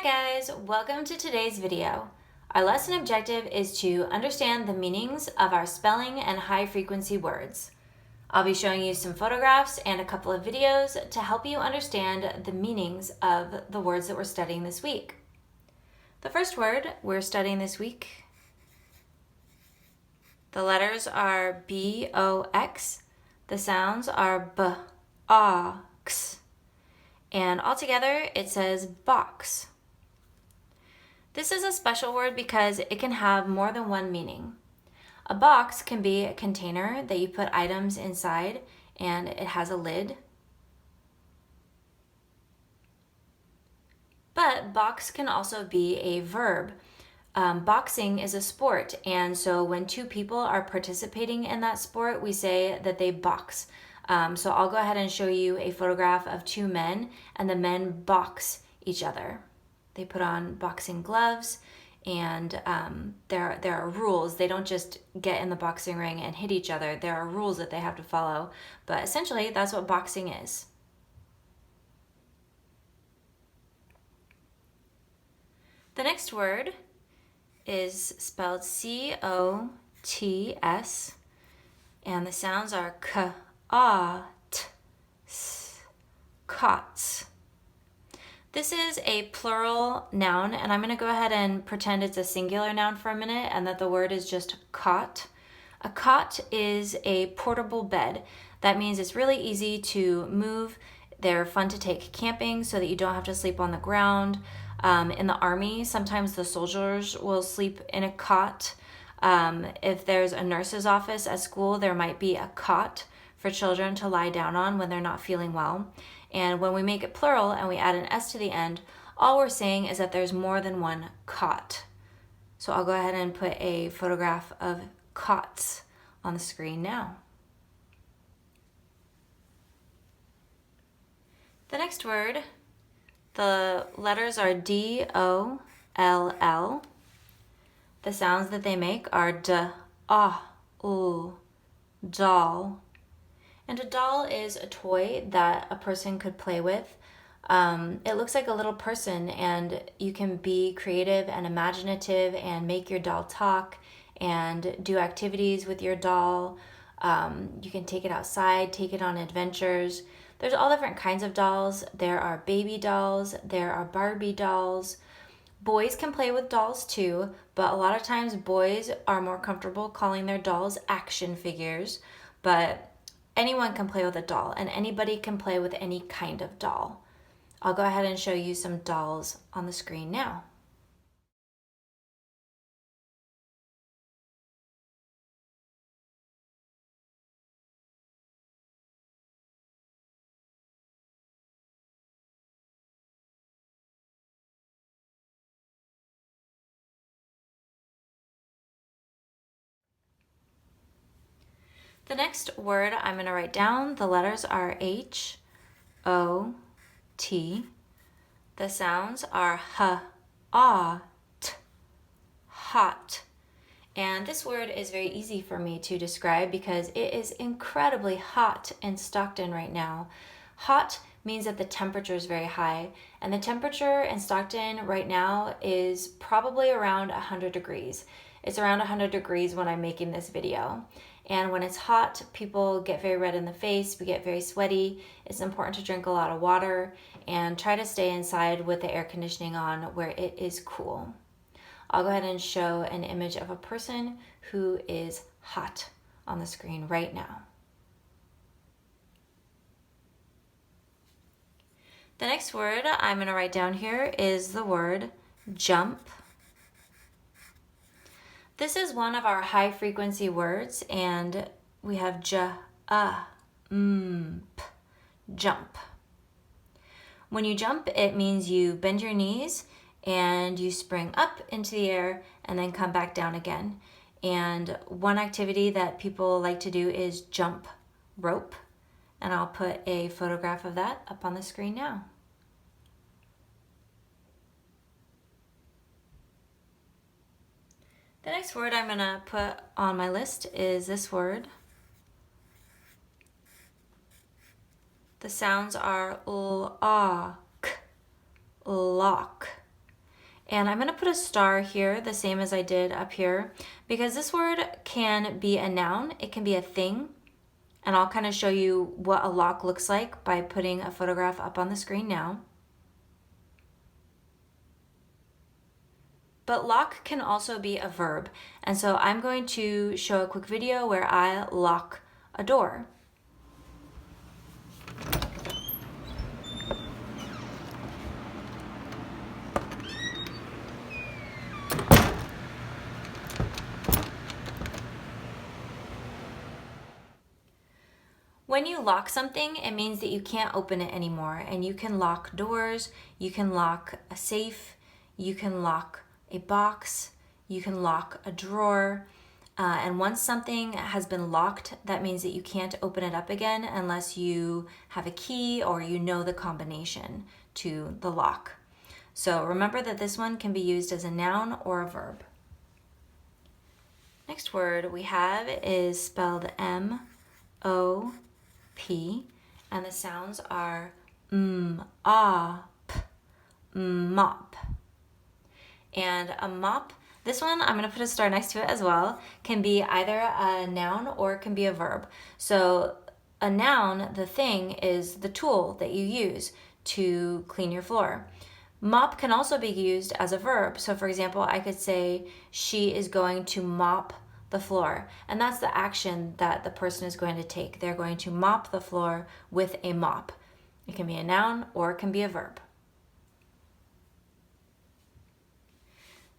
Hi guys, welcome to today's video. Our lesson objective is to understand the meanings of our spelling and high frequency words. I'll be showing you some photographs and a couple of videos to help you understand the meanings of the words that we're studying this week. The first word we're studying this week, the letters are B-O-X, the sounds are B-A-X, and altogether it says box. This is a special word because it can have more than one meaning. A box can be a container that you put items inside and it has a lid. But box can also be a verb. Boxing is a sport, and so when two people are participating in that sport, we say that they box. So I'll go ahead and show you a photograph of two men, and the men box each other. They put on boxing gloves, and there are rules. They don't just get in the boxing ring and hit each other. There are rules that they have to follow, but essentially that's what boxing is. The next word is spelled C-O-T-S, and the sounds are k-a-t-s, cots. This is a plural noun, and I'm going to go ahead and pretend it's a singular noun for a minute and that the word is just cot. A cot is a portable bed. That means it's really easy to move. They're fun to take camping so that you don't have to sleep on the ground. In the army, sometimes the soldiers will sleep in a cot. If there's a nurse's office at school, there might be a cot for children to lie down on when they're not feeling well. And when we make it plural and we add an S to the end, all we're saying is that there's more than one cot. So I'll go ahead and put a photograph of cots on the screen now. The next word, the letters are D-O-L-L. The sounds that they make are D-A-L, doll. And a doll is a toy that a person could play with. It looks like a little person, and you can be creative and imaginative and make your doll talk and do activities with your doll. You can take it outside, take it on adventures. There's all different kinds of dolls. There are baby dolls, there are Barbie dolls. Boys can play with dolls too, but a lot of times boys are more comfortable calling their dolls action figures. But anyone can play with a doll, and anybody can play with any kind of doll. I'll go ahead and show you some dolls on the screen now. The next word I'm going to write down, the letters are H-O-T. The sounds are H-A-T, hot. And this word is very easy for me to describe because it is incredibly hot in Stockton right now. Hot means that the temperature is very high, and the temperature in Stockton right now is probably around 100 degrees. It's around 100 degrees when I'm making this video. And when it's hot, people get very red in the face, we get very sweaty. It's important to drink a lot of water and try to stay inside with the air conditioning on where it is cool. I'll go ahead and show an image of a person who is hot on the screen right now. The next word I'm going to write down here is the word jump. This is one of our high frequency words, and we have jump. When you jump, it means you bend your knees and you spring up into the air and then come back down again. And one activity that people like to do is jump rope, and I'll put a photograph of that up on the screen now. The next word I'm going to put on my list is this word. The sounds are l-a-k, lock. And I'm going to put a star here, the same as I did up here, because this word can be a noun, it can be a thing, and I'll kind of show you what a lock looks like by putting a photograph up on the screen now. But lock can also be a verb. And so I'm going to show a quick video where I lock a door. When you lock something, it means that you can't open it anymore. And you can lock doors, you can lock a safe, you can lock a box, you can lock a drawer, and once something has been locked, that means that you can't open it up again unless you have a key or you know the combination to the lock. So remember that this one can be used as a noun or a verb. Next word we have is spelled M-O-P, and the sounds are m-a-p, mop. And a mop, this one, I'm going to put a star next to it as well, can be either a noun or it can be a verb. So a noun, the thing, is the tool that you use to clean your floor. Mop can also be used as a verb. So for example, I could say, she is going to mop the floor. And that's the action that the person is going to take. They're going to mop the floor with a mop. It can be a noun or it can be a verb.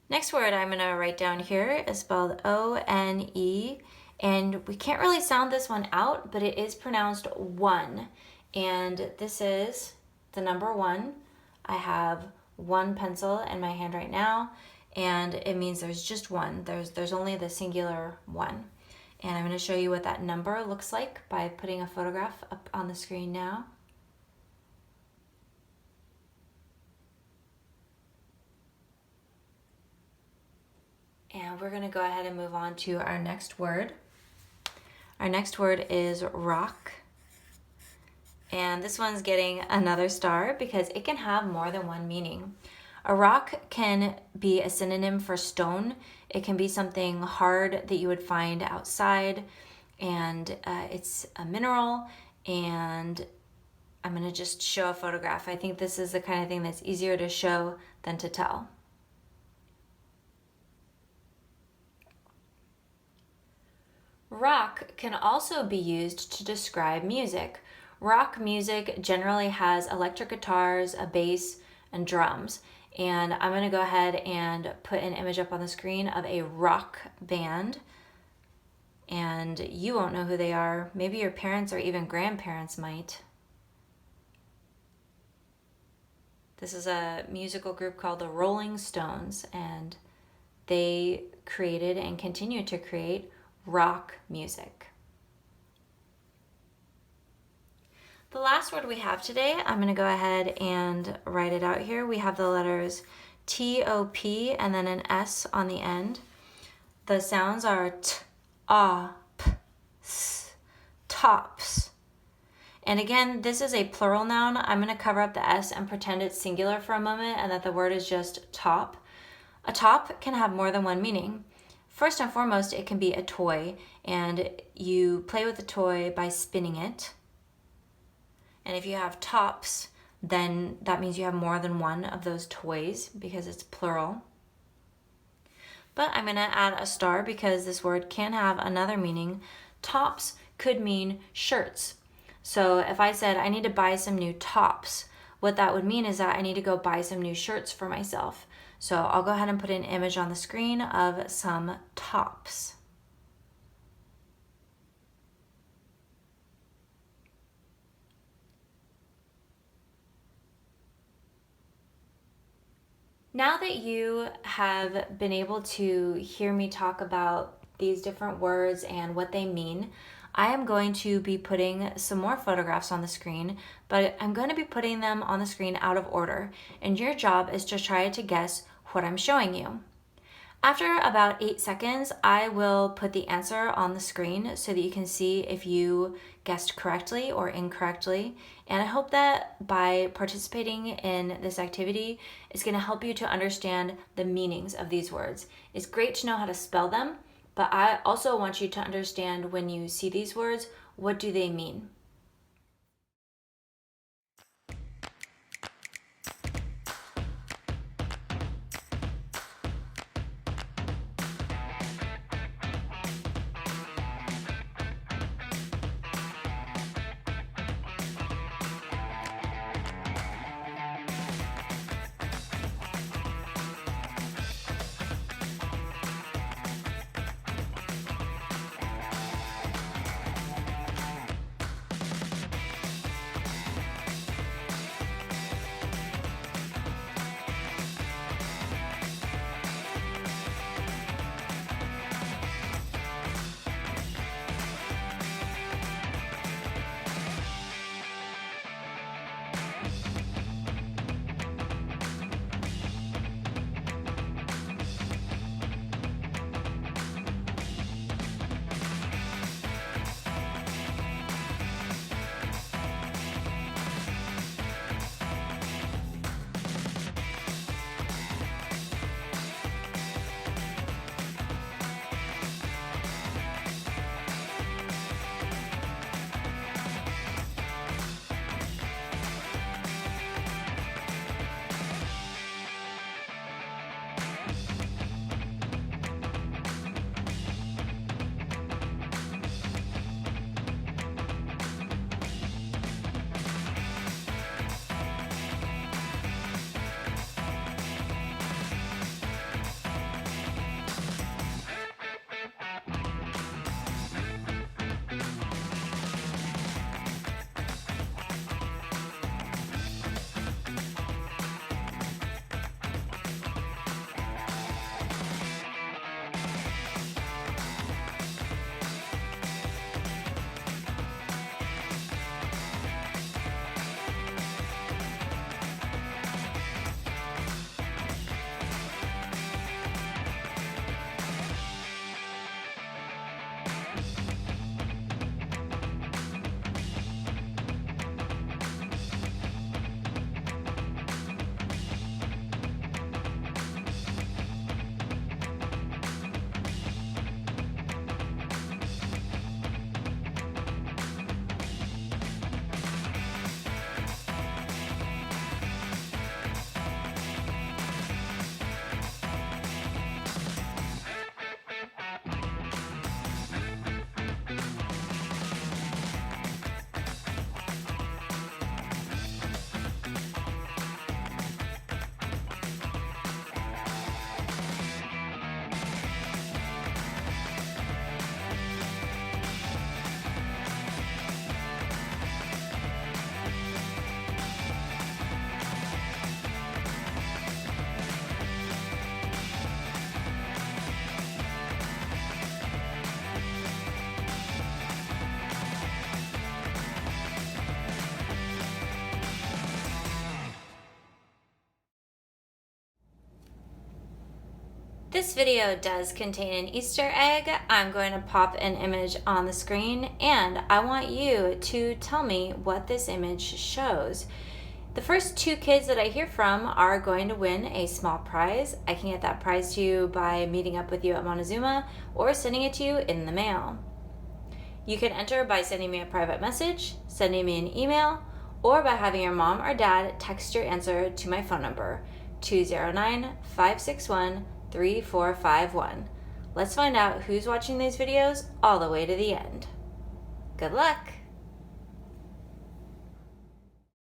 Next word I'm going to write down here is spelled O-N-E, and we can't really sound this one out, but it is pronounced one. And this is the number 1. I have 1 pencil in my hand right now, and it means there's just one. There's only the singular 1. And I'm going to show you what that number looks like by putting a photograph up on the screen now. And we're going to go ahead and move on to our next word. Our next word is rock. And this one's getting another star because it can have more than one meaning. A rock can be a synonym for stone. It can be something hard that you would find outside, and it's a mineral. And I'm going to just show a photograph. I think this is the kind of thing that's easier to show than to tell. Rock can also be used to describe music. Rock music generally has electric guitars, a bass, and drums. And I'm going to go ahead and put an image up on the screen of a rock band. And you won't know who they are. Maybe your parents or even grandparents might. This is a musical group called the Rolling Stones, and they created and continue to create rock music. The last word we have today, I'm going to go ahead and write it out here. We have the letters T-O-P and then an S on the end. The sounds are T, A, P, S, tops. And again, this is a plural noun. I'm going to cover up the S and pretend it's singular for a moment and that the word is just top. A top can have more than one meaning. First and foremost, it can be a toy, and you play with the toy by spinning it. And if you have tops, then that means you have more than one of those toys because it's plural. But I'm going to add a star because this word can have another meaning. Tops could mean shirts. So if I said I need to buy some new tops, what that would mean is that I need to go buy some new shirts for myself. So I'll go ahead and put an image on the screen of some tops. Now that you have been able to hear me talk about these different words and what they mean, I am going to be putting some more photographs on the screen, but I'm going to be putting them on the screen out of order, and your job is to try to guess what I'm showing you. After about 8 seconds, I will put the answer on the screen so that you can see if you guessed correctly or incorrectly. And I hope that by participating in this activity, it's going to help you to understand the meanings of these words. It's great to know how to spell them, but I also want you to understand when you see these words, what do they mean? This video does contain an Easter egg. I'm going to pop an image on the screen, and I want you to tell me what this image shows. The first 2 kids that I hear from are going to win a small prize. I can get that prize to you by meeting up with you at Montezuma or sending it to you in the mail. You can enter by sending me a private message, sending me an email, or by having your mom or dad text your answer to my phone number, 209-561-3451. Let's find out who's watching these videos all the way to the end. Good luck!